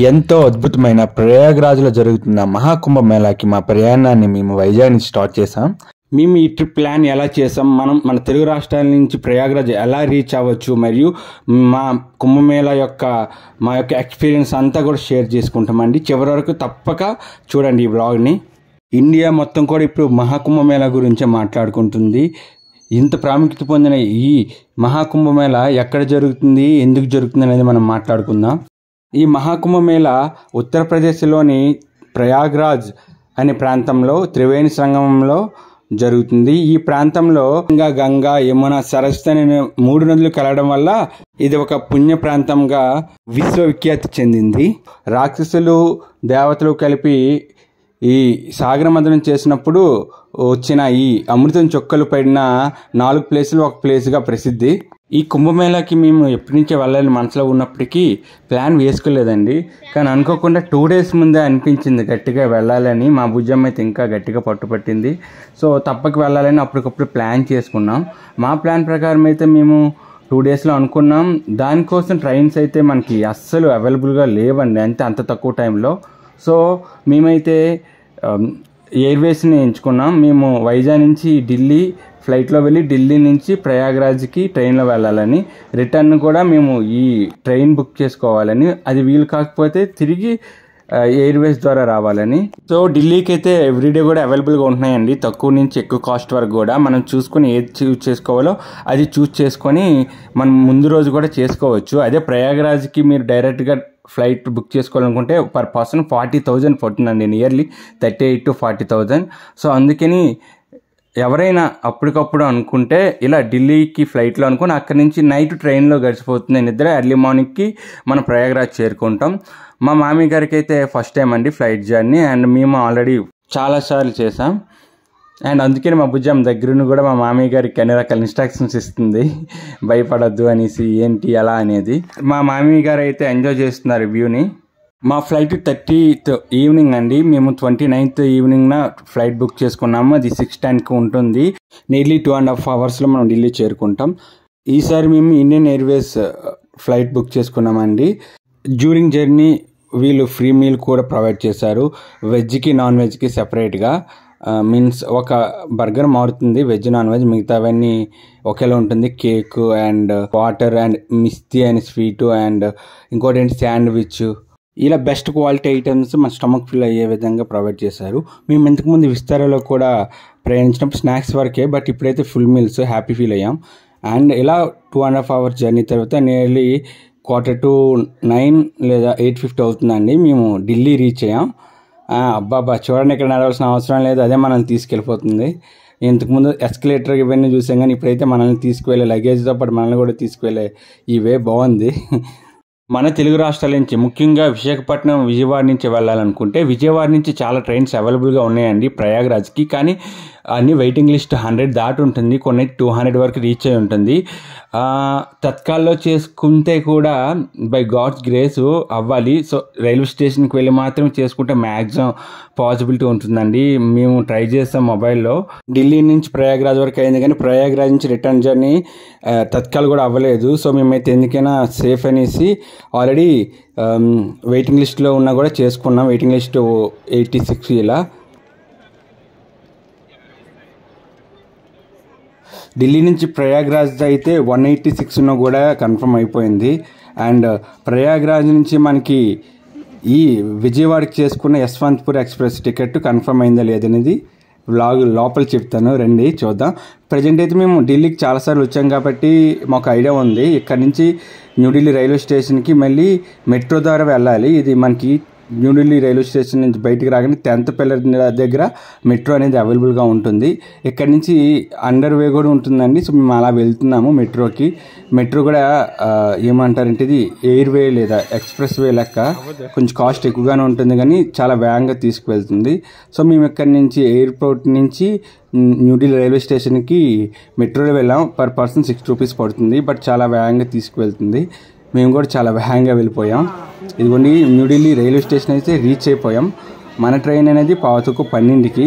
ఎంతో అద్భుతమైన ప్రయాగ్రాజ్లో జరుగుతున్న మహాకుంభ మేళాకి మా ప్రయాణాన్ని మేము వైజాగ్ నుంచి స్టార్ట్ చేసాం. మేము ఈ ట్రిప్ ప్లాన్ ఎలా చేసాం, మన తెలుగు రాష్ట్రాల నుంచి ప్రయాగ్రాజ్ ఎలా రీచ్ అవ్వచ్చు, మరియు మా కుంభమేళా మా యొక్క ఎక్స్పీరియన్స్ అంతా కూడా షేర్ చేసుకుంటామండి. చివరి వరకు తప్పక చూడండి ఈ వ్లాగ్ని. ఇండియా మొత్తం కూడా ఇప్పుడు మహాకుంభమేళా గురించే మాట్లాడుకుంటుంది. ఇంత ప్రాముఖ్యత పొందిన ఈ మహాకుంభమేళా ఎక్కడ జరుగుతుంది, ఎందుకు జరుగుతుంది అనేది మనం మాట్లాడుకుందాం. ఈ మహాకుంభమేళా ఉత్తరప్రదేశ్లోని ప్రయాగ్రాజ్ అనే ప్రాంతంలో త్రివేణి సంగమంలో జరుగుతుంది. ఈ ప్రాంతంలో గంగా, యమున, సరస్వతి అనే 3 నదులు కలవడం వల్ల ఇది ఒక పుణ్య ప్రాంతంగా విశ్వవిఖ్యాతి చెందింది. రాక్షసులు, దేవతలు కలిపి ఈ సాగర మథనం చేసినప్పుడు వచ్చిన ఈ అమృతం చొక్కలు పడిన 4 ప్లేసులు ఒక ప్లేస్గా ప్రసిద్ధి. ఈ కుంభమేళాకి మేము ఎప్పటి నుంచో వెళ్ళాలని మనసులో ఉన్నప్పటికీ ప్లాన్ వేసుకోలేదండి. కానీ అనుకోకుండా 2 డేస్ ముందే అనిపించింది గట్టిగా వెళ్ళాలని. మా భుజం అయితే ఇంకా గట్టిగా పట్టుపట్టింది. సో తప్పక వెళ్ళాలని అప్పటికప్పుడు ప్లాన్ చేసుకున్నాం. మా ప్లాన్ ప్రకారం అయితే మేము 2 డేస్లో అనుకున్నాం. దానికోసం ట్రైన్స్ అయితే మనకి అస్సలు అవైలబుల్గా లేవండి, అంత తక్కువ టైంలో. సో మేమైతే ఎయిర్వేస్ని ఎంచుకున్నాం. మేము వైజాగ్ నుంచి ఢిల్లీ ఫ్లైట్లో వెళ్ళి ఢిల్లీ నుంచి ప్రయాగ్రాజ్కి ట్రైన్లో వెళ్ళాలని, రిటర్న్ కూడా మేము ఈ ట్రైన్ బుక్ చేసుకోవాలని, అది వీలు కాకపోతే తిరిగి ఎయిర్వేస్ ద్వారా రావాలని. సో ఢిల్లీకి అయితే ఎవ్రీడే కూడా అవైలబుల్గా ఉంటున్నాయండి, తక్కువ నుంచి ఎక్కువ కాస్ట్ వరకు కూడా. మనం చూసుకొని ఏది చూస్ చేసుకోవాలో అది చూస్ చేసుకొని మనం ముందు రోజు కూడా చేసుకోవచ్చు. అదే ప్రయాగ్రాజ్కి మీరు డైరెక్ట్గా ఫ్లైట్ బుక్ చేసుకోవాలనుకుంటే పర్ పర్సన్ 40,000 పడుతుందండి, నియర్లీ 38,000 to 40,000. సో అందుకని ఎవరైనా అప్పటికప్పుడు అనుకుంటే ఇలా ఢిల్లీకి ఫ్లైట్లో అనుకుని అక్కడి నుంచి నైట్ ట్రైన్లో గడిచిపోతుంది. నిద్ర ఎర్లీ మార్నింగ్కి మనం ప్రయాగ్రాజ్ చేరుకుంటాం. మా మామీ గారికి అయితే ఫస్ట్ టైం అండి ఫ్లైట్ జర్నీ, అండ్ మేము ఆల్రెడీ చాలాసార్లు చేసాం. అండ్ అందుకని మా భుజం దగ్గరను కూడా మా మామయ్య గారికి అన్ని రకాల ఇన్స్ట్రక్షన్స్ ఇస్తుంది, భయపడద్దు అనేసి, ఏంటి అలా అనేది. మా మామయ్య గారు అయితే ఎంజాయ్ చేస్తున్నారు వ్యూని. మా ఫ్లైట్ 30th ఈవినింగ్ అండి. మేము 29th ఈవినింగ్న ఫ్లైట్ బుక్ చేసుకున్నాము. అది 6:10కి ఉంటుంది. నియర్లీ 2.5 అవర్స్లో మనం ఢిల్లీ చేరుకుంటాం. ఈసారి మేము ఇండియన్ ఎయిర్వేస్ ఫ్లైట్ బుక్ చేసుకున్నామండి. డ్యూరింగ్ జర్నీ వీళ్ళు ఫ్రీ మీల్ కూడా ప్రొవైడ్ చేశారు, వెజ్కి నాన్ వెజ్కి సెపరేట్గా. మీన్స్ ఒక బర్గర్ మారుతుంది, వెజ్ నాన్ వెజ్, మిగతావన్నీ ఒకేలా ఉంటుంది. Cake and water and Mishti and sweet and ఇంకోటి ఏంటి శాండ్విచ్, ఇలా బెస్ట్ క్వాలిటీ ఐటమ్స్ మన స్టమక్ ఫిల్ అయ్యే విధంగా ప్రొవైడ్ చేశారు. మేము ఇంతకుముందు విస్తారాలో కూడా ప్రయాణించినప్పుడు స్నాక్స్ వరకే, బట్ ఇప్పుడైతే ఫుల్ మీల్స్, హ్యాపీ ఫీల్ అయ్యాం. అండ్ ఇలా 2.5 అవర్స్ జర్నీ తర్వాత నియర్లీ 8:45 లేదా 8:50 అవుతుందండి. మేము ఢిల్లీ రీచ్ అయ్యాం. అబ్బాబ్బా చూడండి, ఇక్కడ నడవాల్సిన అవసరం లేదు, అదే మనల్ని తీసుకెళ్ళిపోతుంది. ఇంతకుముందు ఎస్కలేటర్ ఇవన్నీ చూసాం, కానీ ఇప్పుడైతే మనల్ని తీసుకువెళ్ళే లగేజ్తో పాటు మనల్ని కూడా తీసుకువెళ్ళే ఈ వే బాగుంది. మన తెలుగు రాష్ట్రాల నుంచి ముఖ్యంగా విశాఖపట్నం, విజయవాడ నుంచి వెళ్ళాలనుకుంటే విజయవాడ నుంచి చాలా ట్రైన్స్ అవైలబుల్గా ఉన్నాయండి ప్రయాగ్రాజ్కి. కానీ అన్ని వెయిటింగ్ లిస్ట్ 100 దాటి ఉంటుంది, కొన్ని 200 వరకు రీచ్ అయి ఉంటుంది. తత్కాల్లో చేసుకుంటే కూడా బై గాడ్స్ గ్రేస్ అవ్వాలి. సో రైల్వే స్టేషన్కి వెళ్ళి మాత్రం చేసుకుంటే మ్యాక్సిమం పాసిబిలిటీ ఉంటుందండి. మేము ట్రై చేస్తాం మొబైల్లో. ఢిల్లీ నుంచి ప్రయాగ్రాజ్ వరకు అయింది, కానీ ప్రయాగ్రాజ్ నుంచి రిటర్న్ జర్నీ తత్కాల్ కూడా అవ్వలేదు. సో మేమైతే ఎందుకైనా సేఫ్ అనేసి ఆల్రెడీ వెయిటింగ్ లిస్ట్లో ఉన్నా కూడా చేసుకున్నాం. వెయిటింగ్ లిస్ట్ 86 ఇలా. ఢిల్లీ నుంచి ప్రయాగ్రాజ్ అయితే 186 కూడా కన్ఫర్మ్ అయిపోయింది. అండ్ ప్రయాగ్రాజ్ నుంచి మనకి ఈ విజయవాడకి చేసుకున్న యశ్వంత్పూర్ ఎక్స్ప్రెస్ టికెట్ కన్ఫర్మ్ అయిందా లేదనేది వ్లాగ్ లోపల చెప్తాను, రండి చూద్దాం. ప్రజెంట్ అయితే మేము ఢిల్లీకి చాలాసార్లు వచ్చాం కాబట్టి మాకు ఐడియా ఉంది. ఇక్కడ నుంచి న్యూఢిల్లీ రైల్వే స్టేషన్కి మళ్ళీ మెట్రో ద్వారా వెళ్ళాలి. ఇది మనకి న్యూఢిల్లీ రైల్వే స్టేషన్ నుంచి బయటికి రాగానే 10th పిల్లర్ దగ్గర మెట్రో అనేది అవైలబుల్గా ఉంటుంది. ఇక్కడ నుంచి అండర్ వే కూడా ఉంటుందండి. సో మేము అలా వెళ్తున్నాము మెట్రోకి. మెట్రో కూడా ఏమంటారంటే ఇది ఎయిర్ వే లేదా ఎక్స్ప్రెస్ వే లెక్క, కొంచెం కాస్ట్ ఎక్కువగానే ఉంటుంది కానీ చాలా వేగంగా తీసుకువెళ్తుంది. సో మేము ఇక్కడ నుంచి ఎయిర్పోర్ట్ నుంచి న్యూఢిల్లీ రైల్వే స్టేషన్కి మెట్రోలో వెళ్ళాం. పర్ పర్సన్ 6 రూపీస్ పడుతుంది, బట్ చాలా వేగంగా తీసుకువెళ్తుంది. మేము కూడా చాలా వేగంగా వెళ్ళిపోయాం. ఇదిగోండి న్యూఢిల్లీ రైల్వే స్టేషన్ అయితే రీచ్ అయిపోయాం. మన ట్రైన్ అనేది 11:12కి,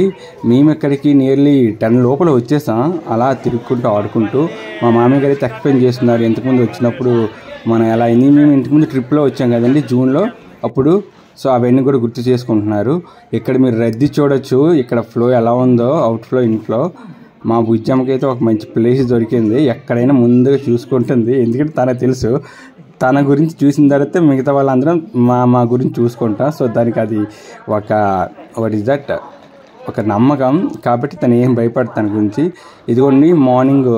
మేము ఇక్కడికి నియర్లీ 10 లోపల వచ్చేసాం. అలా తిరుగుకుంటూ ఆడుకుంటూ మా మామయ్య గారు ఎక్స్ప్లెయిన్ చేస్తున్నారు ఇంతకుముందు వచ్చినప్పుడు మనం ఎలా అయింది. మేము ఇంతకుముందు ట్రిప్లో వచ్చాం కదండి, జూన్లో. అప్పుడు సో అవన్నీ కూడా గుర్తు చేసుకుంటున్నారు. ఇక్కడ మీరు రద్దీ చూడొచ్చు, ఇక్కడ ఫ్లో ఎలా ఉందో, అవుట్ ఫ్లో ఇన్ఫ్లో. మా బుజ్జమ్మకి అయితే ఒక మంచి ప్లేస్ దొరికింది, ఎక్కడైనా ముందుగా చూసుకుంటుంది. ఎందుకంటే తనకు తెలుసు, తన గురించి చూసిన తర్వాత మిగతా వాళ్ళందరం మా గురించి చూసుకుంటాం. సో దానికి అది ఒక వాట్ ఈస్ దట్ ఒక నమ్మకం కాబట్టి తను ఏం భయపడదు తన గురించి. ఇదిగోండి మార్నింగ్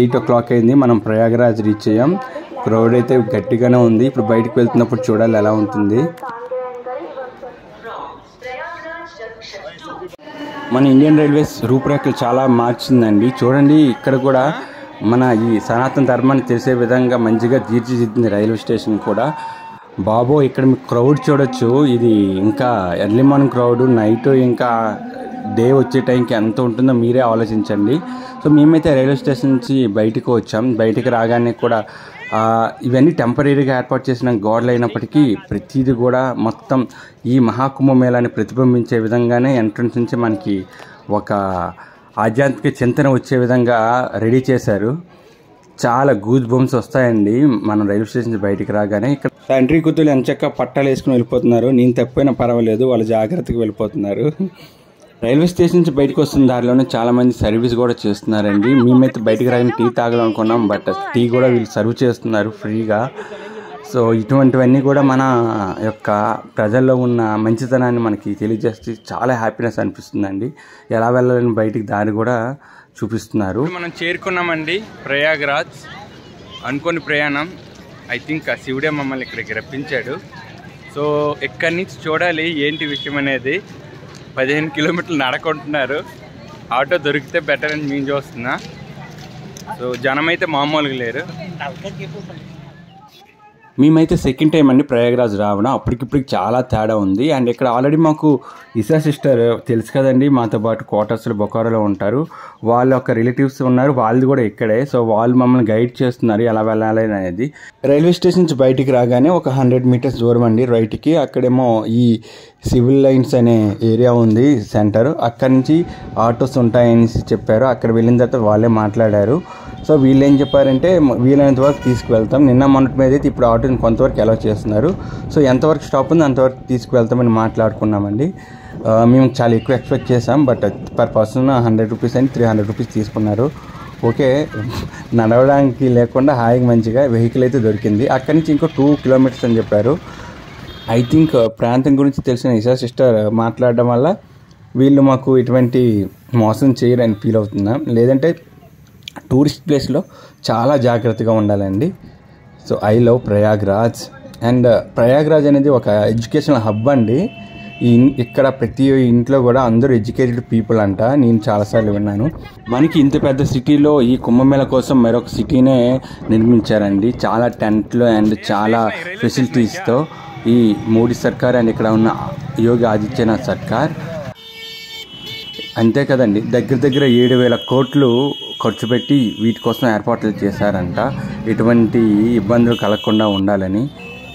8 o'clock అయింది, మనం ప్రయాగరాజ్ రీచ్ అయ్యాం. క్రౌడ్ అయితే గట్టిగానే ఉంది. ఇప్పుడు బయటకు వెళ్తున్నప్పుడు చూడాలి ఎలా ఉంటుంది. మన ఇండియన్ రైల్వేస్ రూపురేఖలు చాలా మార్చిందండి. చూడండి ఇక్కడ కూడా మన ఈ సనాతన ధర్మాన్ని తెలిసే విధంగా మంచిగా తీర్చిదిద్దింది రైల్వే స్టేషన్ కూడా. బాబో ఇక్కడ మీకు క్రౌడ్ చూడొచ్చు, ఇది ఇంకా ఎర్లీ మార్నింగ్ క్రౌడ్, నైట్ ఇంకా డే వచ్చే టైంకి ఎంత ఉంటుందో మీరే ఆలోచించండి. సో మేమైతే రైల్వే స్టేషన్ నుంచి బయటకు వచ్చాం. బయటికి రాగానే కూడా ఇవన్నీ టెంపరీగా ఏర్పాటు చేసిన గోడలు అయినప్పటికీ ప్రతిదీ కూడా మొత్తం ఈ మహాకుంభమేళాన్ని ప్రతిబింబించే విధంగానే ఎంట్రన్స్ నుంచి మనకి ఒక ఆధ్యాత్మిక చింతన వచ్చే విధంగా రెడీ చేశారు. చాలా గూజ్ బంప్స్ వస్తాయండి మనం రైల్వే స్టేషన్ నుంచి బయటికి రాగానే. ఇక్కడ తండ్రి కూతురు ఎంచక్క పట్టాలు వేసుకుని వెళ్ళిపోతున్నారు. నేను తప్పైనా పర్వాలేదు, వాళ్ళు జాగ్రత్తగా వెళ్ళిపోతున్నారు. రైల్వే స్టేషన్ నుంచి బయటకు వస్తున్న దారిలోనే చాలామంది సర్వీస్ కూడా చేస్తున్నారండి. మేమైతే బయటకు రాగానే టీ తాగాలనుకున్నాం, బట్ టీ కూడా వీళ్ళు సర్వ్ చేస్తున్నారు ఫ్రీగా. సో ఇటువంటివన్నీ కూడా మన యొక్క ప్రజల్లో ఉన్న మంచితనాన్ని మనకి తెలియజేస్తే చాలా హ్యాపీనెస్ అనిపిస్తుందండి. ఎలా వెళ్ళాలని బయటికి దారి కూడా చూపిస్తున్నారు. మనం చేరుకున్నామండి ప్రయాగరాజ్. అనుకోని ప్రయాణం, ఐ థింక్ ఆ శివుడే మమ్మల్ని ఇక్కడికి రప్పించాడు. సో ఇక్కడి నుంచి చూడాలి ఏంటి విషయం అనేది. 15 కిలోమీటర్లు నడకుంటున్నారు. ఆటో దొరికితే బెటర్ అని మేము చూస్తున్నా. సో జనం అయితే మామూలుగా లేరు. మేమైతే సెకండ్ టైం అండి ప్రయాగరాజ్ రావడం. అప్పటికిప్పటికి చాలా తేడా ఉంది. అండ్ ఇక్కడ ఆల్రెడీ మాకు ఇసా సిస్టర్ తెలుసు కదండి, మాతో పాటు క్వార్టర్స్లో బొకారోలో ఉంటారు. వాళ్ళ యొక్క రిలేటివ్స్ ఉన్నారు, వాళ్ళది కూడా ఇక్కడే. సో వాళ్ళు మమ్మల్ని గైడ్ చేస్తున్నారు ఎలా వెళ్ళాలి అనేది. రైల్వే స్టేషన్ నుంచి బయటికి రాగానే ఒక 100 meters దూరం అండి రైట్కి. అక్కడేమో ఈ సివిల్ లైన్స్ అనే ఏరియా ఉంది సెంటర్. అక్కడి నుంచి ఆటోస్ ఉంటాయని చెప్పారు. అక్కడ వెళ్ళిన తర్వాత వాళ్ళే మాట్లాడారు. సో వీళ్ళు ఏం చెప్పారంటే వీలైనంత వరకు తీసుకువెళ్తాం. నిన్న మొన్నటి మీద అయితే ఇప్పుడు ఆటోని కొంతవరకు అలౌ చేస్తున్నారు. సో ఎంతవరకు స్టాప్ ఉంది అంతవరకు తీసుకువెళ్తామని మాట్లాడుకున్నామండి. మేము చాలా ఎక్కువ ఎక్స్పెక్ట్ చేసాం, బట్ పర్ పర్సన్ 100 rupees అని 300 rupees తీసుకున్నారు. ఓకే, నడవడానికి లేకుండా హాయిగా మంచిగా వెహికల్ అయితే దొరికింది. అక్కడి నుంచి ఇంకో 2 kilometers అని చెప్పారు. ఐ థింక్ ప్రాంతం గురించి తెలిసిన ఇసా సిస్టర్ మాట్లాడడం వల్ల వీళ్ళు మాకు ఎటువంటి మోసం చేయరని ఫీల్ అవుతున్నాం. లేదంటే టూరిస్ట్ ప్లేస్లో చాలా జాగ్రత్తగా ఉండాలండి. So I love Prayagraj. And Prayagraj అనేది ఒక ఎడ్యుకేషనల్ హబ్ అండి. ఇక్కడ ప్రతి ఇంట్లో కూడా అందరూ ఎడ్యుకేటెడ్ పీపుల్ అంట. నేను చాలాసార్లు విన్నాను. మనకి ఇంత పెద్ద సిటీలో ఈ కుంభమేళ కోసం మరొక సిటీనే నిర్మించారండి. చాలా టెంట్లు అండ్ చాలా ఫెసిలిటీస్తో ఈ మోడీ సర్కార్ అండ్ ఇక్కడ ఉన్న యోగి ఆదిత్యనాథ్ సర్కార్. అంతే కదండి, దగ్గర 7,000 కోట్లు ఖర్చు పెట్టి వీటి కోసం ఏర్పాట్లు చేశారంట. ఎటువంటి ఇబ్బందులు కలగకుండా ఉండాలని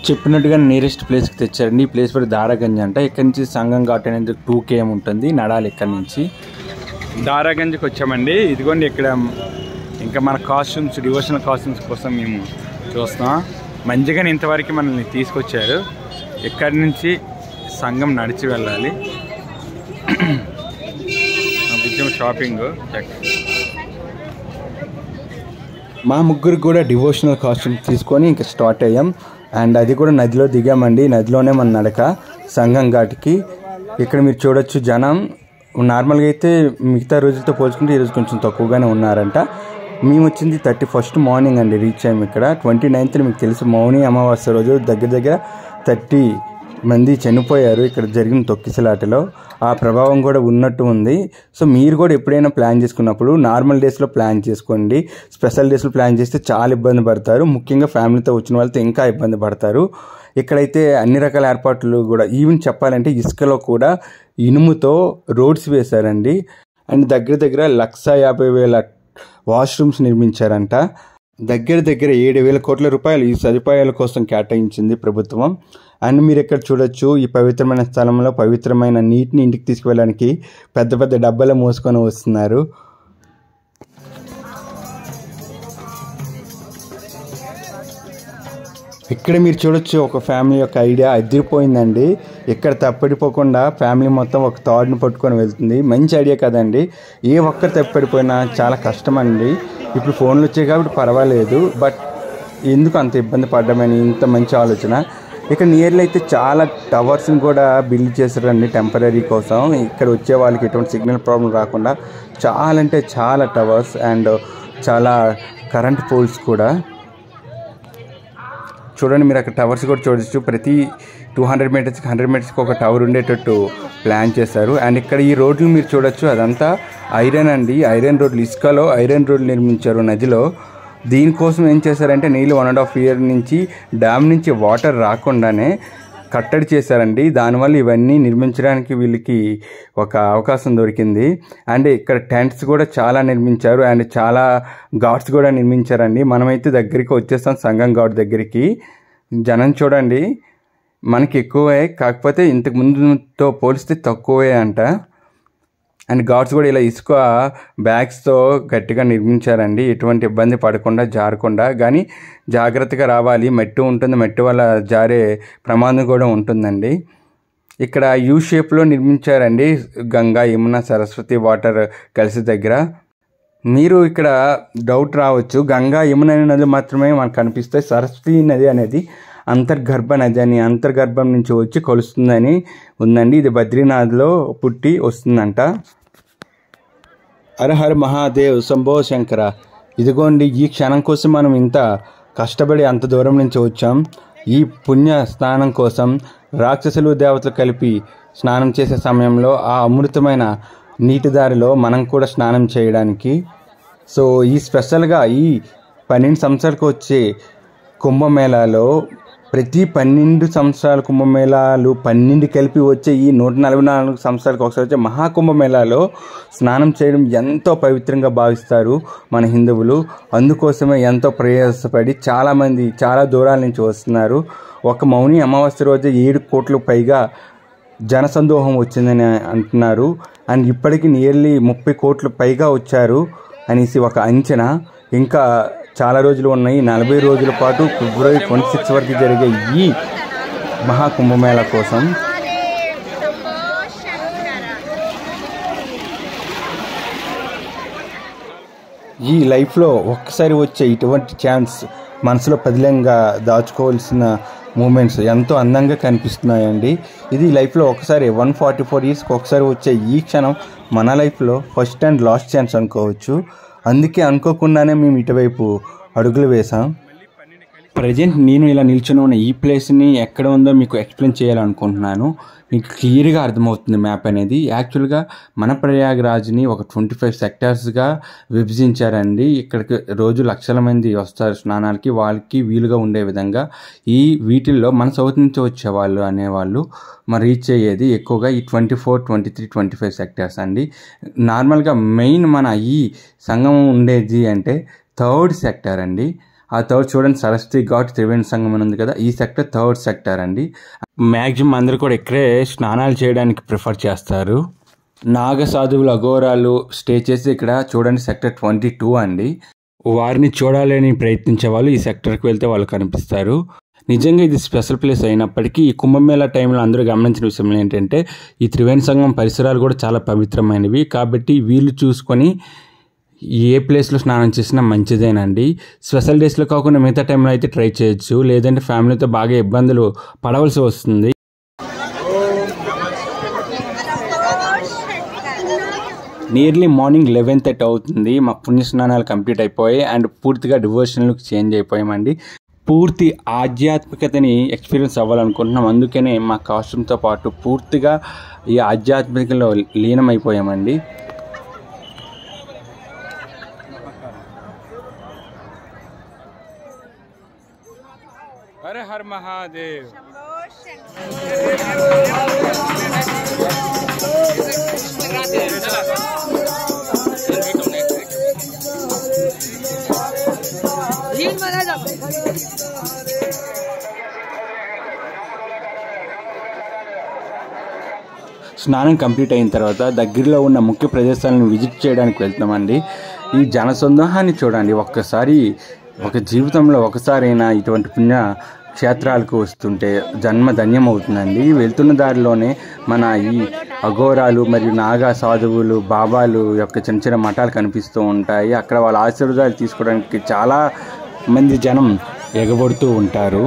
చెప్పినట్టుగా నియరెస్ట్ ప్లేస్కి తెచ్చారండి. ఈ ప్లేస్ పేరు దారాగంజ్ అంట. ఇక్కడ నుంచి సంగం ఘాట్ అనేది 2 km ఉంటుంది నడాలి. ఇక్కడ నుంచి దారాగంజ్కి వచ్చామండి. ఇదిగోండి ఇక్కడ ఇంకా మన కాస్ట్యూమ్స్, డివోషనల్ కాస్ట్యూమ్స్ కోసం మేము చూస్తాం. మంచిగానే ఇంతవరకు మనల్ని తీసుకొచ్చారు. ఇక్కడి నుంచి సంగం నడిచి వెళ్ళాలి. షాపింగ్ మా ముగ్గురికి కూడా డివోషనల్ కాస్ట్యూమ్ తీసుకొని ఇంకా స్టార్ట్ అయ్యాం. అండ్ అది కూడా నదిలో దిగామండి. నదిలోనే మన నడక సంగం ఘాట్కి. ఇక్కడ మీరు చూడొచ్చు జనం. నార్మల్గా అయితే మిగతా రోజులతో పోల్చుకుంటే ఈరోజు కొంచెం తక్కువగానే ఉన్నారంట. మేము వచ్చింది 31st మార్నింగ్ అండి రీచ్ అయ్యాము. ఇక్కడ 29th మీకు తెలుసు మౌని అమావాస్య రోజు దగ్గర 30 మంది చనిపోయారు ఇక్కడ జరిగిన తొక్కిసలాటలో. ఆ ప్రభావం కూడా ఉన్నట్టు ఉంది. సో మీరు కూడా ఎప్పుడైనా ప్లాన్ చేసుకున్నప్పుడు నార్మల్ డేస్లో ప్లాన్ చేసుకోండి. స్పెషల్ డేస్లో ప్లాన్ చేస్తే చాలా ఇబ్బంది పడతారు. ముఖ్యంగా ఫ్యామిలీతో వచ్చిన వాళ్ళతో ఇంకా ఇబ్బంది పడతారు. ఇక్కడైతే అన్ని రకాల ఏర్పాట్లు కూడా, ఈవెన్ చెప్పాలంటే ఇసుకలో కూడా ఇనుముతో రోడ్స్ వేశారండి. అండ్ దగ్గర 1,50,000 వాష్రూమ్స్ నిర్మించారంట. దగ్గర 7,000 కోట్ల రూపాయలు ఈ సదుపాయాల కోసం కేటాయించింది ప్రభుత్వం. అండ్ మీరు ఇక్కడ చూడొచ్చు ఈ పవిత్రమైన స్థలంలో పవిత్రమైన నీటిని ఇంటికి తీసుకువెళ్ళడానికి పెద్ద డబ్బాలు మోసుకొని వస్తున్నారు. ఇక్కడ మీరు చూడొచ్చు ఒక ఫ్యామిలీ యొక్క ఐడియా అదిరిపోయిందండి. ఇక్కడ తప్పడిపోకుండా ఫ్యామిలీ మొత్తం ఒక తాడుని పట్టుకొని వెళ్తుంది. మంచి ఐడియా కదండి. ఏ ఒక్కరు తప్పడిపోయినా చాలా కష్టం అండి. ఇప్పుడు ఫోన్లు వచ్చాయి కాబట్టి పర్వాలేదు, బట్ ఎందుకు అంత ఇబ్బంది పడ్డామని ఇంత మంచి ఆలోచన. ఇక్కడ నియర్లీ అయితే చాలా టవర్స్ని కూడా బిల్డ్ చేశారండి టెంపరీ కోసం. ఇక్కడ వచ్చే వాళ్ళకి ఎటువంటి సిగ్నల్ ప్రాబ్లం రాకుండా చాలా అంటే చాలా టవర్స్ అండ్ చాలా కరెంట్ పోల్స్ కూడా చూడండి. మీరు అక్కడ టవర్స్ కూడా చూడొచ్చు. ప్రతి 200 మీటర్స్కి 100 మీటర్స్కి ఒక టవర్ ఉండేటట్టు ప్లాన్ చేశారు. అండ్ ఇక్కడ ఈ రోడ్లు మీరు చూడొచ్చు, అదంతా ఐరన్ అండి. ఐరన్ రోడ్లు, ఇసుకలో ఐరన్ రోడ్లు నిర్మించారు నదిలో. దీనికోసం ఏం చేశారంటే నీళ్ళు 1.5 year నుంచి డ్యామ్ నుంచి వాటర్ రాకుండానే కట్టడి చేశారండి. దానివల్ల ఇవన్నీ నిర్మించడానికి వీళ్ళకి ఒక అవకాశం దొరికింది. అండ్ ఇక్కడ టెంట్స్ కూడా చాలా నిర్మించారు అండ్ చాలా ఘాట్స్ కూడా నిర్మించారండి. మనమైతే దగ్గరికి వచ్చేస్తాం సంగం ఘాట్ దగ్గరికి. జనం చూడండి మనకి ఎక్కువే, కాకపోతే ఇంతకు ముందుతో పోలిస్తే తక్కువే అంట. అండ్ ఘాట్స్ కూడా ఇలా ఇసుక బ్యాగ్స్తో గట్టిగా నిర్మించారండి, ఎటువంటి ఇబ్బంది పడకుండా జారకుండా. కానీ జాగ్రత్తగా రావాలి, మట్టి ఉంటుంది, మట్టి వల్ల జారే ప్రమాదం కూడా ఉంటుందండి. ఇక్కడ యూ షేప్లో నిర్మించారండి గంగా యమున సరస్వతి వాటర్ కలిసి దగ్గర. మీరు ఇక్కడ డౌట్ రావచ్చు, గంగా యమున నది మాత్రమే మనకు కనిపిస్తాయి, సరస్వతి నది అనేది అంతర్గర్భ నది అని, అంతర్గర్భం నుంచి వచ్చి కలుస్తుందని ఉందండి. ఇది బద్రీనాథ్లో పుట్టి వస్తుందంట. హర హర మహాదేవ్ శంభో శంకర. ఇదిగోండి ఈ క్షణం కోసం మనం ఇంత కష్టపడి అంత దూరం నుంచి వచ్చాం. ఈ పుణ్య స్నానం కోసం రాక్షసులు దేవతలు కలిపి స్నానం చేసే సమయంలో ఆ అమృతమైన నీటి దారిలో మనం కూడా స్నానం చేయడానికి. సో ఈ స్పెషల్గా ఈ 12 సంవత్సరాలకు వచ్చే కుంభమేళాలో ప్రతి 12 సంవత్సరాల కుంభమేళాలు 12 కలిపి వచ్చే ఈ 144 సంవత్సరాలకు ఒకసారి వచ్చే మహాకుంభమేళాలో స్నానం చేయడం ఎంతో పవిత్రంగా భావిస్తారు మన హిందువులు. అందుకోసమే ఎంతో ప్రయాసపడి చాలామంది చాలా దూరాల నుంచి వస్తున్నారు. ఒక మౌని అమావాస్య రోజు 7 కోట్లకు పైగా జనసందోహం వచ్చిందని అంటున్నారు. అండ్ ఇప్పటికీ నియర్లీ 30 కోట్లకు పైగా వచ్చారు అనేసి ఒక అంచనా. ఇంకా చాలా రోజులు ఉన్నాయి, 40 రోజుల పాటు February 26 వరకు జరిగే ఈ మహాకుంభమేళా కోసం. ఈ లైఫ్లో ఒక్కసారి వచ్చే ఇటువంటి ఛాన్స్ మనసులో పదిలంగా దాచుకోవాల్సిన మూమెంట్స్ ఎంతో అందంగా కనిపిస్తున్నాయండి. ఇది లైఫ్లో ఒకసారి 144 yearsకి ఒకసారి వచ్చే ఈ క్షణం మన లైఫ్లో ఫస్ట్ అండ్ లాస్ట్ ఛాన్స్ అనుకోవచ్చు. అందుకే అనుకోకుండానే మేము ఇటువైపు అడుగులు వేసాం. ప్రజెంట్ నేను ఇలా నిల్చొని ఉన్న ఈ ప్లేస్ని ఎక్కడ ఉందో మీకు ఎక్స్ప్లెయిన్ చేయాలనుకుంటున్నాను. మీకు క్లియర్గా అర్థమవుతుంది మ్యాప్ అనేది. యాక్చువల్గా మన ప్రయాగ్రాజ్ని ఒక 25 సెక్టార్స్గా విభజించారండి. ఇక్కడికి రోజు లక్షల మంది వస్తారు స్నానాలకి, వాళ్ళకి వీలుగా ఉండే విధంగా. వీటిల్లో మన సౌత్ నుంచి వచ్చేవాళ్ళు అనేవాళ్ళు మరి రీచ్ అయ్యేది ఎక్కువగా ఈ 24, 23, 25 సెక్టార్స్ అండి. నార్మల్గా మెయిన్ మన ఈ సంగమం ఉండేది అంటే 3rd సెక్టార్ అండి. ఆ 3rd చూడండి, సరస్వతి ఘాట్ త్రివేణి సంగమం ఉంది కదా, ఈ సెక్టర్ 3rd సెక్టార్ అండి. మ్యాక్సిమం అందరూ కూడా ఇక్కడే స్నానాలు చేయడానికి ప్రిఫర్ చేస్తారు. నాగ సాధువులు అఘోరాలు స్టే చేసి ఇక్కడ చూడండి సెక్టర్ 22 అండి. వారిని చూడాలని ప్రయత్నించే వాళ్ళు ఈ సెక్టర్కి వెళ్తే వాళ్ళు కనిపిస్తారు. నిజంగా ఇది స్పెషల్ ప్లేస్ అయినప్పటికీ ఈ కుంభమేళా టైంలో అందరూ గమనించిన విషయం ఏంటంటే ఈ త్రివేణి సంగమం పరిసరాలు కూడా చాలా పవిత్రమైనవి. కాబట్టి వీళ్ళు చూసుకొని ఏ ప్లేస్లో స్నానం చేసినా మంచిదేనండి. స్పెషల్ డేస్లో కాకుండా మిగతా టైంలో అయితే ట్రై చేయొచ్చు, లేదంటే ఫ్యామిలీతో బాగా ఇబ్బందులు పడవలసి వస్తుంది. నియర్లీ మార్నింగ్ 11:30 అవుతుంది. మా పుణ్య స్నానాలు కంప్లీట్ అయిపోయాయి అండ్ పూర్తిగా డివోషనల్కి చేంజ్ అయిపోయామండి. పూర్తి ఆధ్యాత్మికతని ఎక్స్పీరియన్స్ అవ్వాలనుకుంటున్నాం. అందుకనే మా కాస్ట్యూమ్తో పాటు పూర్తిగా ఈ ఆధ్యాత్మికలో లీనమైపోయామండి. హర హర మహాదేవ్. స్నానం కంప్లీట్ అయిన తర్వాత దగ్గరలో ఉన్న ముఖ్య ప్రదేశాలను విజిట్ చేయడానికి వెళ్తామండి. ఈ జనసందోహాన్ని చూడండి ఒక్కసారి. ఒక జీవితంలో ఒకసారైనా ఇటువంటి పుణ్య క్షేత్రాలకు వస్తుంటే జన్మ ధన్యం అవుతుందండి. వెళ్తున్న దారిలోనే మన ఈ అఘోరాలు మరియు నాగా సాధువులు బాబాలు యొక్క చిన్న చిన్న మఠాలు కనిపిస్తూ ఉంటాయి. అక్కడ వాళ్ళ ఆశీర్వాదాలు తీసుకోవడానికి చాలా మంది జనం ఎగబడుతూ ఉంటారు.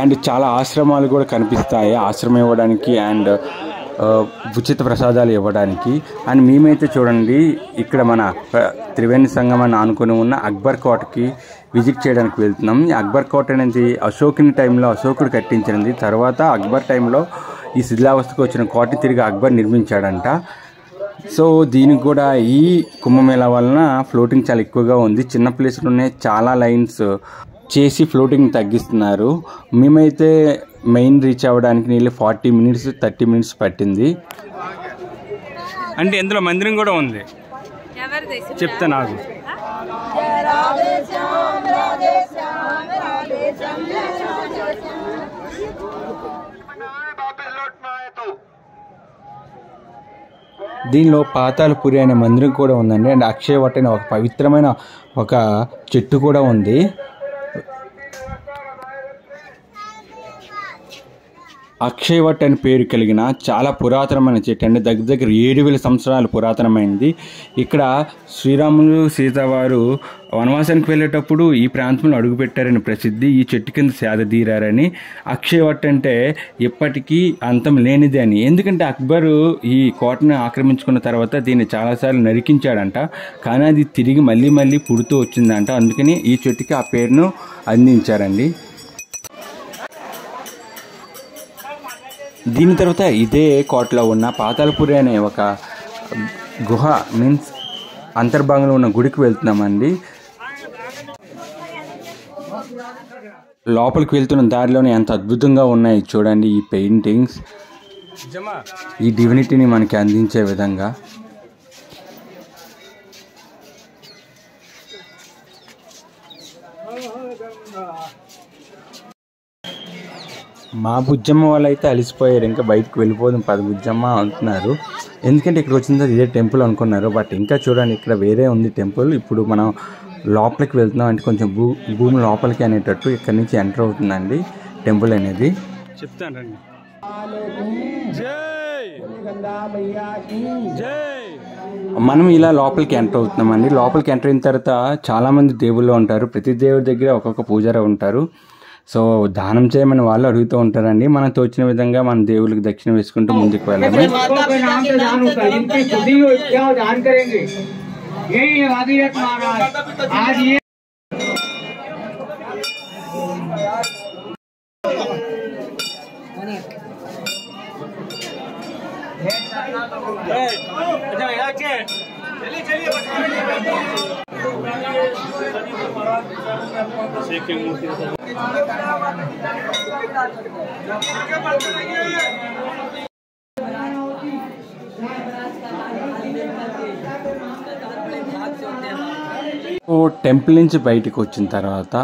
అండ్ చాలా ఆశ్రమాలు కూడా కనిపిస్తాయి ఆశ్రమం ఇవ్వడానికి అండ్ ఉచిత ప్రసాదాలు ఇవ్వడానికి. అండ్ మేమైతే చూడండి ఇక్కడ మన త్రివేణి సంగమాన్ని ఆనుకొని ఉన్న అక్బర్ కోటకి విజిట్ చేయడానికి వెళ్తున్నాం. అక్బర్ కోట అనేది అశోకుని టైంలో అశోకుడు కట్టించినది. తర్వాత అక్బర్ టైంలో ఈ శిథిలావస్థకు వచ్చిన కోటని తిరిగి అక్బర్ నిర్మించాడంట. సో దీనికి కూడా ఈ కుంభమేళా వలన ఫ్లోటింగ్ చాలా ఎక్కువగా ఉంది. చిన్న ప్లేస్లోనే చాలా లైన్స్ చేసి ఫ్లోటింగ్ తగ్గిస్తున్నారు. మేమైతే మెయిన్ రీచ్ అవ్వడానికి నీళ్ళు 40 minutes 30 minutes పట్టింది. అంటే ఇందులో మందిరం కూడా ఉంది, చెప్తా నాకు. దీనిలో పాతాళపురి అనే మందిరం కూడా ఉందండి. అండ్ అక్షయవట్ అనే ఒక పవిత్రమైన ఒక చెట్టు కూడా ఉంది. అక్షయవట్ అని పేరు కలిగిన చాలా పురాతనమైన చెట్టు అండి. దగ్గర 7,000 సంవత్సరాలు పురాతనమైనది. ఇక్కడ శ్రీరాములు సీతవారు వనవాసానికి వెళ్ళేటప్పుడు ఈ ప్రాంతంలో అడుగుపెట్టారని ప్రసిద్ధి. ఈ చెట్టు కింద సేద తీరారని. అక్షయవట్ అంటే ఎప్పటికీ అంతం లేనిది అని. ఎందుకంటే అక్బరు ఈ కోటను ఆక్రమించుకున్న తర్వాత దీన్ని చాలాసార్లు నరికించాడంట. కానీ అది తిరిగి మళ్ళీ పుడుతూ వచ్చిందంట. అందుకని ఈ చెట్టుకి ఆ పేరును అందించారండి. దీని తర్వాత ఇదే కోటలో ఉన్న పాతాళపురి అనే ఒక గుహ మీన్స్ అంతర్భాగంలో ఉన్న గుడికి వెళ్తున్నామండి. లోపలికి వెళ్తున్న దారిలోనే ఎంత అద్భుతంగా ఉన్నాయి చూడండి ఈ పెయింటింగ్స్, ఈ డివినిటీని మనకి అందించే విధంగా. మా బుజ్జమ్మ వాళ్ళు అయితే అలిసిపోయారు, ఇంకా బయటకు వెళ్ళిపోదాం పద బుజ్జమ్మ అంటున్నారు. ఎందుకంటే ఇక్కడ వచ్చింది ఇదే టెంపుల్ అనుకున్నారు. బట్ ఇంకా చూడండి ఇక్కడ వేరే ఉంది టెంపుల్. ఇప్పుడు మనం లోపలికి వెళ్తున్నాం అంటే కొంచెం భూమి లోపలికి అనేటట్టు ఇక్కడ నుంచి ఎంటర్ అవుతుందండి టెంపుల్ అనేది. చెప్తానండి. మనం ఇలా లోపలికి ఎంటర్ అవుతున్నామండి. లోపలికి ఎంటర్ అయిన తర్వాత చాలామంది దేవుళ్ళు ఉంటారు. ప్రతి దేవుడి దగ్గర ఒక్కొక్క పూజారి ఉంటారు. సో దానం చేయమని వాళ్ళు అడుగుతూ ఉంటారండి. మనం తోచిన విధంగా మన దేవుళ్ళకి దక్షిణ వేసుకుంటూ ముందుకు వెళ్ళాలి. టెంపుల్ నుంచి బయటకు వచ్చిన తర్వాత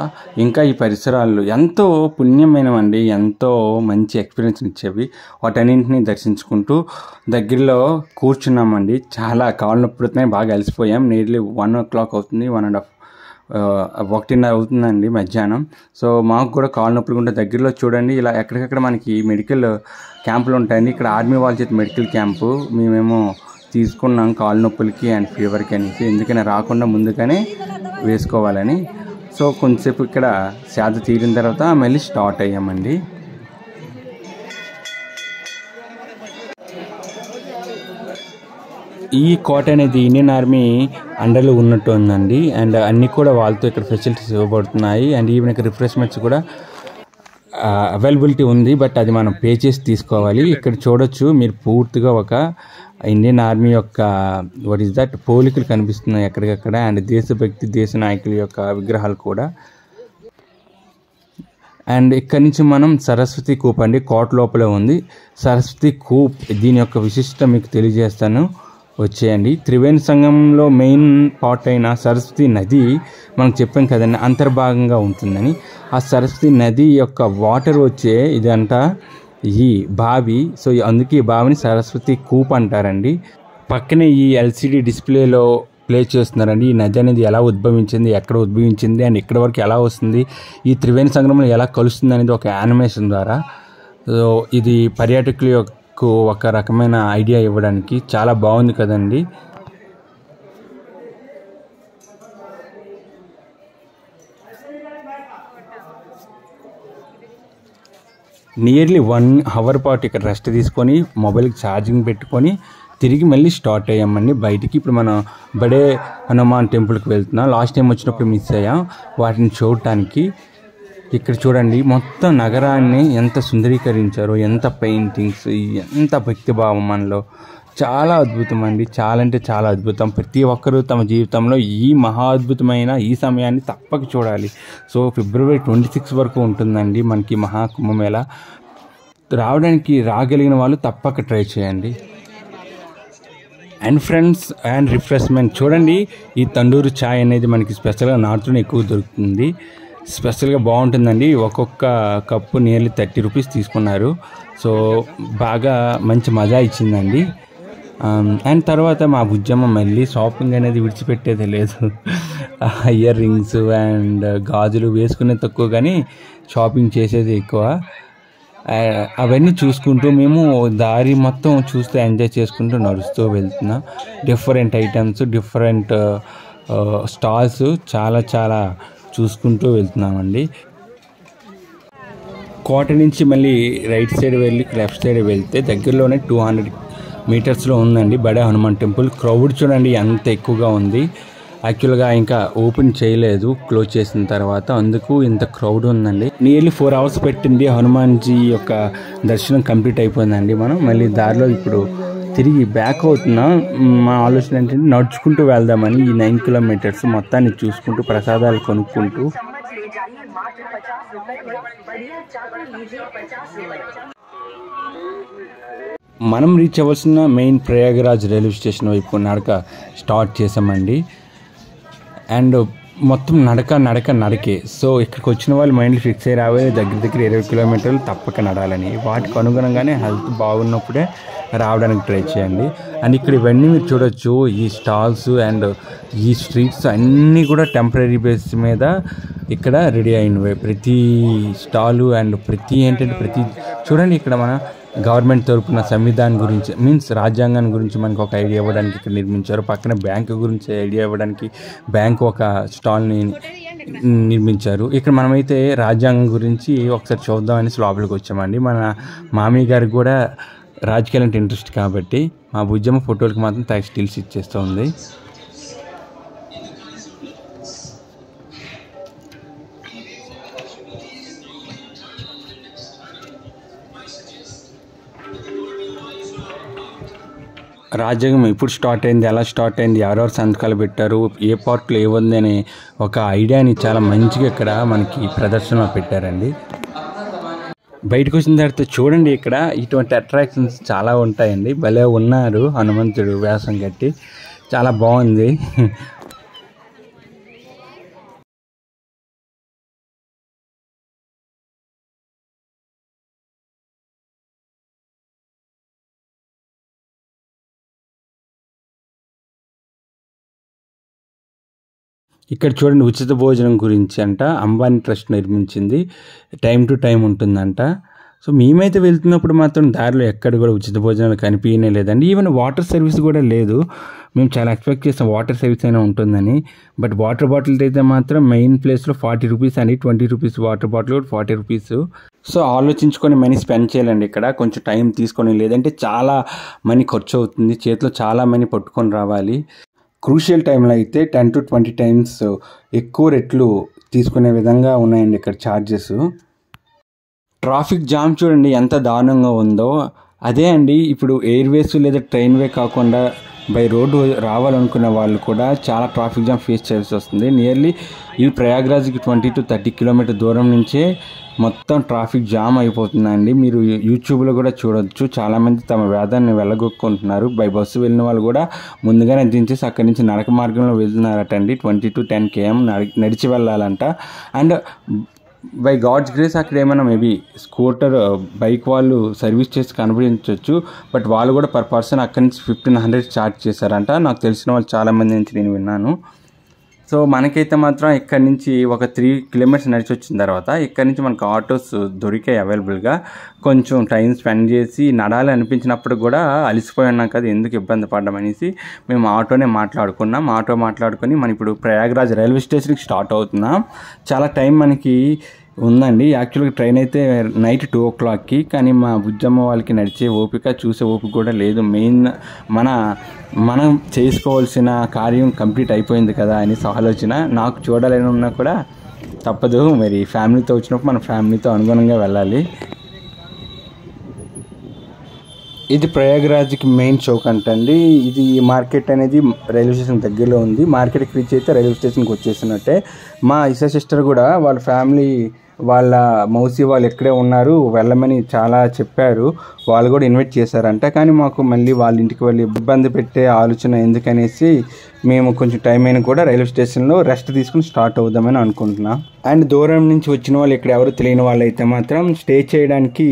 ఇంకా ఈ పరిసరాలు ఎంతో పుణ్యమైనవండి, ఎంతో మంచి ఎక్స్పీరియన్స్ ఇచ్చేవి. వాటన్నింటినీ దర్శించుకుంటూ దగ్గరలో కూర్చున్నామండి. చాలా కాళ్ళు నొప్పుడుతున్నాయి, బాగా అలసిపోయాం. నియర్లీ 1 o'clock అవుతుంది, 1:30 అవుతుందండి మధ్యాహ్నం. సో మాకు కూడా కాళ్ళు నొప్పులు ఉంటే దగ్గరలో చూడండి ఇలా ఎక్కడికక్కడ మనకి మెడికల్ క్యాంపులు ఉంటాయండి. ఇక్కడ ఆర్మీ వాళ్ళ చేతి మెడికల్ క్యాంపు మేమేమో తీసుకున్నాం కాళ్ళు నొప్పులకి అండ్ ఫీవర్కి అనేసి. ఎందుకని రాకుండా ముందుగానే వేసుకోవాలని. సో కొంచెంసేపు ఇక్కడ సేద తీరిన తర్వాత మళ్ళీ స్టార్ట్ అయ్యామండి. ఈ కోట అనేది ఇండియన్ ఆర్మీ అండర్లో ఉన్నట్టు ఉందండి. అండ్ అన్నీ కూడా వాళ్ళతో ఇక్కడ ఫెసిలిటీస్ ఇవ్వబడుతున్నాయి. అండ్ ఈవెన్ ఇక్కడ రిఫ్రెష్మెంట్స్ కూడా అవైలబిలిటీ ఉంది. బట్ అది మనం పే చేసి తీసుకోవాలి. ఇక్కడ చూడొచ్చు మీరు పూర్తిగా ఒక ఇండియన్ ఆర్మీ యొక్క వాట్ ఈస్ దట్ పోలికలు కనిపిస్తున్నాయి ఎక్కడికక్కడ. అండ్ దేశభక్తి దేశ నాయకుల యొక్క విగ్రహాలు కూడా. అండ్ ఇక్కడ నుంచి మనం సరస్వతి కూప్ అండి, కోట లోపలే ఉంది సరస్వతి కూప్. దీని యొక్క విశిష్టత మీకు తెలియజేస్తాను, వచ్చేయండి. త్రివేణి సంగమంలో మెయిన్ పార్ట్ అయిన సరస్వతి నది మనం చెప్పాం కదండి అంతర్భాగంగా ఉంటుందని. ఆ సరస్వతి నది యొక్క వాటర్ వచ్చే ఇదంతా ఈ బావి. సో అందుకే ఈ బావిని సరస్వతి కూప్ అంటారండి. పక్కనే ఈ ఎల్సిడి డిస్ప్లేలో ప్లే చేస్తున్నారండి. ఈ నది అనేది ఎలా ఉద్భవించింది, ఎక్కడ ఉద్భవించింది అండ్ ఇక్కడ వరకు ఎలా వస్తుంది, ఈ త్రివేణి సంగమంలో ఎలా కలుస్తుంది అనేది ఒక యానిమేషన్ ద్వారా ఇది పర్యాటకుల యొక్క ఒక రకమైన ఐడియా ఇవ్వడానికి చాలా బాగుంది కదండి. నియర్లీ 1 అవర్ పాటు ఇక్కడ రెస్ట్ తీసుకొని మొబైల్కి ఛార్జింగ్ పెట్టుకొని తిరిగి మళ్ళీ స్టార్ట్ అయ్యామండి బయటికి. ఇప్పుడు మనం బడే హనుమాన్ టెంపుల్కి వెళ్తున్నాం. లాస్ట్ టైం వచ్చినప్పుడు మిస్ అయ్యాం వాటిని చూడటానికి. ఇక్కడ చూడండి మొత్తం నగరాన్ని ఎంత సుందరీకరించారో, ఎంత పెయింటింగ్స్, ఎంత భక్తిభావం మనలో. చాలా అద్భుతం అండి, చాలా అంటే చాలా అద్భుతం. ప్రతి ఒక్కరూ తమ జీవితంలో ఈ మహా అద్భుతమైన ఈ సమయాన్ని తప్పక చూడాలి. సో ఫిబ్రవరి 26 వరకు ఉంటుందండి మనకి మహాకుంభమేళ. రాగలిగిన వాళ్ళు తప్పక ట్రై చేయండి. అండ్ ఫ్రెండ్స్ అండ్ రిఫ్రెష్మెంట్ చూడండి, ఈ తండూరు ఛాయ్ అనేది మనకి స్పెషల్గా నార్త్లో ఎక్కువ దొరుకుతుంది. స్పెషల్గా బాగుంటుందండి. ఒక్కొక్క కప్పు నియర్లీ 30 రూపీస్ తీసుకున్నారు. సో బాగా మంచి మజా ఇచ్చిందండి. అండ్ తర్వాత మా బుజ్జమ్మ మళ్ళీ షాపింగ్ అనేది విడిచిపెట్టేది లేదు. ఇయర్ రింగ్స్ అండ్ గాజులు వేసుకునే తక్కువ కానీ షాపింగ్ చేసేది ఎక్కువ. అవన్నీ చూసుకుంటూ మేము దారి మొత్తం చూస్తూ ఎంజాయ్ చేసుకుంటూ నడుస్తూ వెళ్తున్నాం. డిఫరెంట్ ఐటమ్స్, డిఫరెంట్ స్టాల్స్ చాలా చాలా చూసుకుంటూ వెళ్తున్నామండి. కోట నుంచి మళ్ళీ రైట్ సైడ్ వెళ్ళి లెఫ్ట్ సైడ్ వెళ్తే దగ్గరలోనే 200 మీటర్స్లో ఉందండి బడే హనుమాన్ టెంపుల్. క్రౌడ్ చూడండి ఎంత ఎక్కువగా ఉంది. యాక్చువల్గా ఇంకా ఓపెన్ చేయలేదు, క్లోజ్ చేసిన తర్వాత, అందుకు ఇంత క్రౌడ్ ఉందండి. నియర్లీ 4 అవర్స్ పెట్టింది హనుమాన్జీ యొక్క దర్శనం కంప్లీట్ అయిపోయిందండి. మనం మళ్ళీ దారిలో ఇప్పుడు తిరిగి బ్యాక్ అవుతున్నాం. మా ఆలోచన ఏంటంటే నడుచుకుంటూ వెళ్దామని. ఈ 9 కిలోమీటర్స్ మొత్తాన్ని చూసుకుంటూ ప్రసాదాలు కొనుక్కుంటూ. మనం రీచ్ అవ్వాల్సిన మెయిన్ ప్రయాగరాజ్ రైల్వే స్టేషన్ వైపు నడక స్టార్ట్ చేసామండి. అండ్ మొత్తం నడకే. సో ఇక్కడికి వచ్చిన వాళ్ళు మైండ్లో ఫిక్స్ అయ్యి రావాలి, దగ్గర 20 కిలోమీటర్లు తప్పక నడాలని. వాటికి అనుగుణంగానే హెల్త్ బాగున్నప్పుడే రావడానికి ట్రై చేయండి. అండ్ ఇక్కడ ఇవన్నీ మీరు చూడొచ్చు, ఈ స్టాల్స్ అండ్ ఈ స్ట్రీట్స్ అన్నీ కూడా టెంపరీ బేస్ మీద ఇక్కడ రెడీ అయినవి. ప్రతి స్టాలు అండ్ ప్రతి చూడండి, ఇక్కడ మన గవర్నమెంట్ తరపున సంవిధానం గురించి మీన్స్ రాజ్యాంగం గురించి మనకు ఒక ఐడియా ఇవ్వడానికి ఇక్కడ నిర్మించారు. పక్కన బ్యాంకు గురించి ఐడియా ఇవ్వడానికి బ్యాంకు ఒక స్టాల్ని నిర్మించారు. ఇక్కడ మనమైతే రాజ్యాంగం గురించి ఒకసారి చూద్దామని లోపలికి వచ్చామండి. మన మామయ్య గారికి కూడా రాజకీయాలు అంటే ఇంట్రెస్ట్ కాబట్టి మా బుజ్జమ్మ ఫోటోలకు మాత్రం స్టిల్స్ ఇచ్చేస్తుంది. రాజ్యాంగం ఎప్పుడు స్టార్ట్ అయింది, ఎలా స్టార్ట్ అయింది, ఎవరెవరు సంతకాలు పెట్టారు, ఏ పార్ట్లో ఏముంది అనే ఒక ఐడియాని చాలా మంచిగా ఇక్కడ మనకి ప్రదర్శనలో పెట్టారండి. బయటకు వచ్చిన తర్వాత చూడండి, ఇక్కడ ఇటువంటి అట్రాక్షన్స్ చాలా ఉంటాయండి. భలే ఉన్నారు హనుమంతుడు వేషం కట్టి, చాలా బాగుంది. ఇక్కడ చూడండి, ఉచిత భోజనం గురించి అంట అంబానీ ట్రస్ట్ నిర్మించింది. టైం టు టైం ఉంటుందంట. సో మేమైతే వెళ్తున్నప్పుడు మాత్రం దారిలో ఎక్కడ కూడా ఉచిత భోజనాలు కనిపించనే లేదండి. ఈవెన్ వాటర్ సర్వీస్ కూడా లేదు. మేము చాలా ఎక్స్పెక్ట్ చేస్తాం వాటర్ సర్వీస్ అయినా ఉంటుందని. బట్ వాటర్ బాటిల్ అయితే మాత్రం మెయిన్ ప్లేస్లో 40 రూపీస్ అని, 20 రూపీస్ వాటర్ బాటిల్ కూడా 40 రూపీస్. సో ఆలోచించుకొని మనీ స్పెండ్ చేయాలండి ఇక్కడ, కొంచెం టైం తీసుకొని, లేదంటే చాలా మనీ ఖర్చు అవుతుంది. చేతిలో చాలా మనీ పట్టుకొని రావాలి. క్రూషియల్ టైంలో అయితే 10 to 20 టైమ్స్ ఎక్కువ రెట్లు తీసుకునే విధంగా ఉన్నాయండి ఇక్కడ ఛార్జెస్. ట్రాఫిక్ జామ్ చూడండి ఎంత దారుణంగా ఉందో. అదే అండి, ఇప్పుడు ఎయిర్వేస్ లేదా ట్రైన్వే కాకుండా బై రోడ్డు రావాలనుకునే వాళ్ళు కూడా చాలా ట్రాఫిక్ జామ్ ఫేస్ చేయాల్సి వస్తుంది. నియర్లీ ఈ ప్రయాగ్రాజ్కి 20 to 30 కిలోమీటర్ దూరం నుంచే మొత్తం ట్రాఫిక్ జామ్ అయిపోతుందండి. మీరు యూట్యూబ్లో కూడా చూడొచ్చు, చాలామంది తమ వేదాన్ని వెళ్ళగొక్కుంటున్నారు. బై బస్సు వెళ్ళిన వాళ్ళు కూడా ముందుగానే దించేసి అక్కడి నుంచి నడక మార్గంలో వెళ్తున్నారటండి. 20 to 10 km నడిచి వెళ్ళాలంట. అండ్ బై గాడ్స్ గ్రేస్ అక్కడ ఏమైనా మేబీ స్కూటర్ బైక్ వాళ్ళు సర్వీస్ చేసి కనిపించవచ్చు. బట్ వాళ్ళు కూడా పర్ పర్సన్ అక్కడి నుంచి 1500 ఛార్జ్ చేశారంట. నాకు తెలిసిన వాళ్ళు చాలామంది నుంచి నేను విన్నాను. సో మనకైతే మాత్రం ఇక్కడ నుంచి ఒక 3 కిలోమీటర్స్ నడిచి వచ్చిన తర్వాత ఇక్కడ నుంచి మనకు ఆటోస్ దొరికాయి అవైలబుల్గా. కొంచెం టైం స్పెండ్ చేసి నడాలి అనిపించినప్పుడు కూడా అలసిపోయి ఉన్నాం కదా, ఎందుకు ఇబ్బంది పడ్డాం అనేసి మేము ఆటోనే మాట్లాడుకున్నాం. ఆటో మాట్లాడుకొని మనం ఇప్పుడు ప్రయాగ్రాజ్ రైల్వే స్టేషన్కి స్టార్ట్ అవుతున్నాం. చాలా టైం మనకి ఉందండి. యాక్చువల్గా ట్రైన్ అయితే నైట్ 2 o'clockకి, కానీ మా బుజ్జమ్మ వాళ్ళకి నడిచే ఓపిక చూసే ఓపిక కూడా లేదు. మెయిన్ మనం చేసుకోవాల్సిన కార్యం కంప్లీట్ అయిపోయింది కదా అనేసి ఆలోచన. నాకు చూడాలని ఉన్నా కూడా తప్పదు, మరి ఫ్యామిలీతో వచ్చినప్పుడు మన ఫ్యామిలీతో అనుగుణంగా వెళ్ళాలి. ఇది ప్రయాగ్రాజ్కి మెయిన్ చౌక్ అంటండి. ఇది మార్కెట్ అనేది రైల్వే స్టేషన్ దగ్గరలో ఉంది. మార్కెట్కి రీచ్ అయితే రైల్వే స్టేషన్కి వచ్చేసినట్టే. మా ఇసా సిస్టర్ కూడా వాళ్ళ ఫ్యామిలీ వాళ్ళ మౌసి వాళ్ళు ఎక్కడే ఉన్నారు, వెళ్ళమని చాలా చెప్పారు. వాళ్ళు కూడా ఇన్వైట్ చేశారంట. కానీ మాకు మళ్ళీ వాళ్ళ ఇంటికి వెళ్ళి ఇబ్బంది పెట్టే ఆలోచన ఎందుకనేసి మేము కొంచెం టైం అయినా కూడా రైల్వే స్టేషన్లో రెస్ట్ తీసుకుని స్టార్ట్ అవుదామని అనుకుంటున్నాం. అండ్ దూరం నుంచి వచ్చిన వాళ్ళు ఇక్కడ ఎవరు తెలియని వాళ్ళు అయితే మాత్రం స్టే చేయడానికి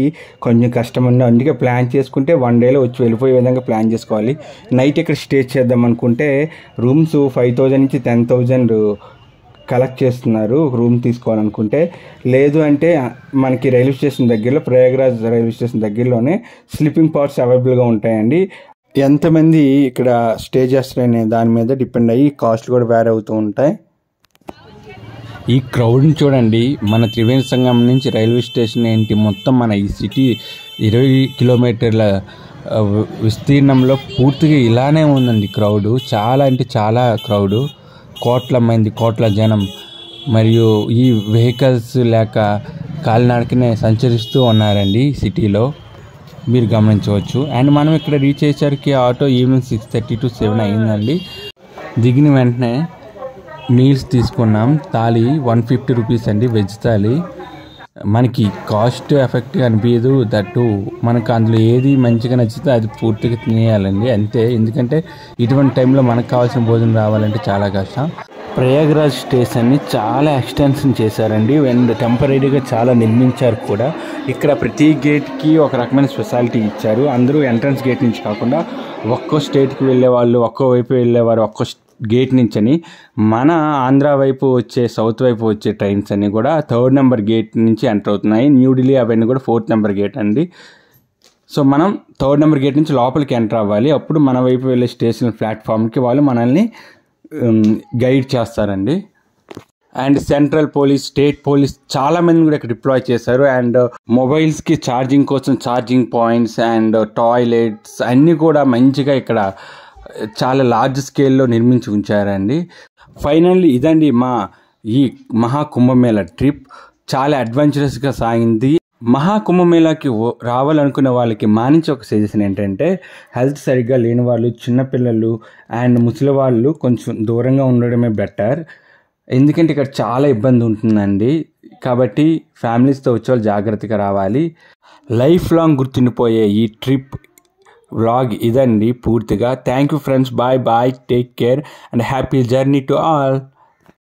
కొంచెం కష్టం ఉంది. అందుకే ప్లాన్ చేసుకుంటే 1 dayలో వచ్చి వెళ్ళిపోయే విధంగా ప్లాన్ చేసుకోవాలి. నైట్ ఇక్కడ స్టే చేద్దాం అనుకుంటే రూమ్స్ 5,000 నుంచి 10,000 కలెక్ట్ చేస్తున్నారు రూమ్ తీసుకోవాలనుకుంటే. లేదు అంటే మనకి రైల్వే స్టేషన్ దగ్గరలో, ప్రయాగ్రాజ్ రైల్వే స్టేషన్ దగ్గరలోనే స్లీపింగ్ పార్ట్స్ అవైలబుల్గా ఉంటాయండి. ఎంతమంది ఇక్కడ స్టే చేస్తారనే దాని మీద డిపెండ్ అయ్యి కాస్ట్ కూడా వేరే అవుతూ ఉంటాయి. ఈ క్రౌడ్ని చూడండి. మన త్రివేణి సంగమం నుంచి రైల్వే స్టేషన్ ఏంటి, మొత్తం మన ఈ సిటీ 20 కిలోమీటర్ల విస్తీర్ణంలో పూర్తిగా ఇలానే ఉందండి క్రౌడు. చాలా అంటే చాలా క్రౌడు, కోట్ల మంది, కోట్ల జనం. మరియు ఈ వెహికల్స్ లేక కాలినడకనే సంచరిస్తూ ఉన్నారండి సిటీలో, మీరు గమనించవచ్చు. అండ్ మనం ఇక్కడ రీచ్ అయ్యేసరికి ఆటో ఈవినింగ్ 6:30 to 7 అయిందండి. దిగిన వెంటనే మీల్స్ తీసుకున్నాం. థాలీ 150 రూపీస్ అండి, వెజ్ థాలీ. మనకి కాస్ట్ ఎఫెక్ట్గా అనిపించదు. దట్టు మనకు అందులో ఏది మంచిగా నచ్చితే అది పూర్తిగా తినేయాలండి, అంతే. ఎందుకంటే ఇటువంటి టైంలో మనకు కావాల్సిన భోజనం రావాలంటే చాలా కష్టం. ప్రయాగ్రాజ్ స్టేషన్ని చాలా ఎక్స్టెన్షన్ చేశారండి అండ్ టెంపరీగా చాలా నిర్మించారు కూడా. ఇక్కడ ప్రతి గేట్కి ఒక రకమైన స్పెషాలిటీ ఇచ్చారు. అందరూ ఎంట్రన్స్ గేట్ నుంచి కాకుండా ఒక్కో స్టేట్కి వెళ్ళే వాళ్ళు ఒక్కో వైపు వెళ్ళేవారు ఒక్కో గేట్ నుంచి అని. మన ఆంధ్ర వైపు వచ్చే, సౌత్ వైపు వచ్చే ట్రైన్స్ అన్నీ కూడా 3rd నెంబర్ గేట్ నుంచి ఎంటర్ అవుతున్నాయి. న్యూఢిల్లీ అవన్నీ కూడా 4th నెంబర్ గేట్ అండి. సో మనం 3rd నెంబర్ గేట్ నుంచి లోపలికి ఎంటర్ అవ్వాలి. అప్పుడు మన వైపు వెళ్ళే స్టేషన్ ప్లాట్ఫామ్కి వాళ్ళు మనల్ని గైడ్ చేస్తారండి. And central police, state police చాలా మంది కూడా ఇక్కడ డిప్లాయ్ చేశారు. అండ్ మొబైల్స్కి ఛార్జింగ్ కోసం ఛార్జింగ్ పాయింట్స్ అండ్ టాయిలెట్స్ అన్నీ కూడా మంచిగా ఇక్కడ చాలా లార్జ్ స్కేల్లో నిర్మించి ఉంచారండి. ఫైనల్లీ ఇదండి మా ఈ మహాకుంభమేళా ట్రిప్. చాలా అడ్వెంచరస్గా సాగింది. మహాకుంభమేళాకి రావాలనుకునే వాళ్ళకి మా నుంచి ఒక సజెషన్ ఏంటంటే, హెల్త్ సరిగ్గా లేని వాళ్ళు, చిన్నపిల్లలు అండ్ ముసలి వాళ్ళు కొంచెం దూరంగా ఉండడమే బెటర్. ఎందుకంటే ఇక్కడ చాలా ఇబ్బంది ఉంటుందండి. కాబట్టి ఫ్యామిలీస్తో వచ్చేవాళ్ళు జాగ్రత్తగా రావాలి. లైఫ్ లాంగ్ గుర్తుండిపోయే ఈ ట్రిప్ వ్లాగ్ ఇదండి పూర్తిగా. Thank you friends. Bye bye, take care and happy journey to all.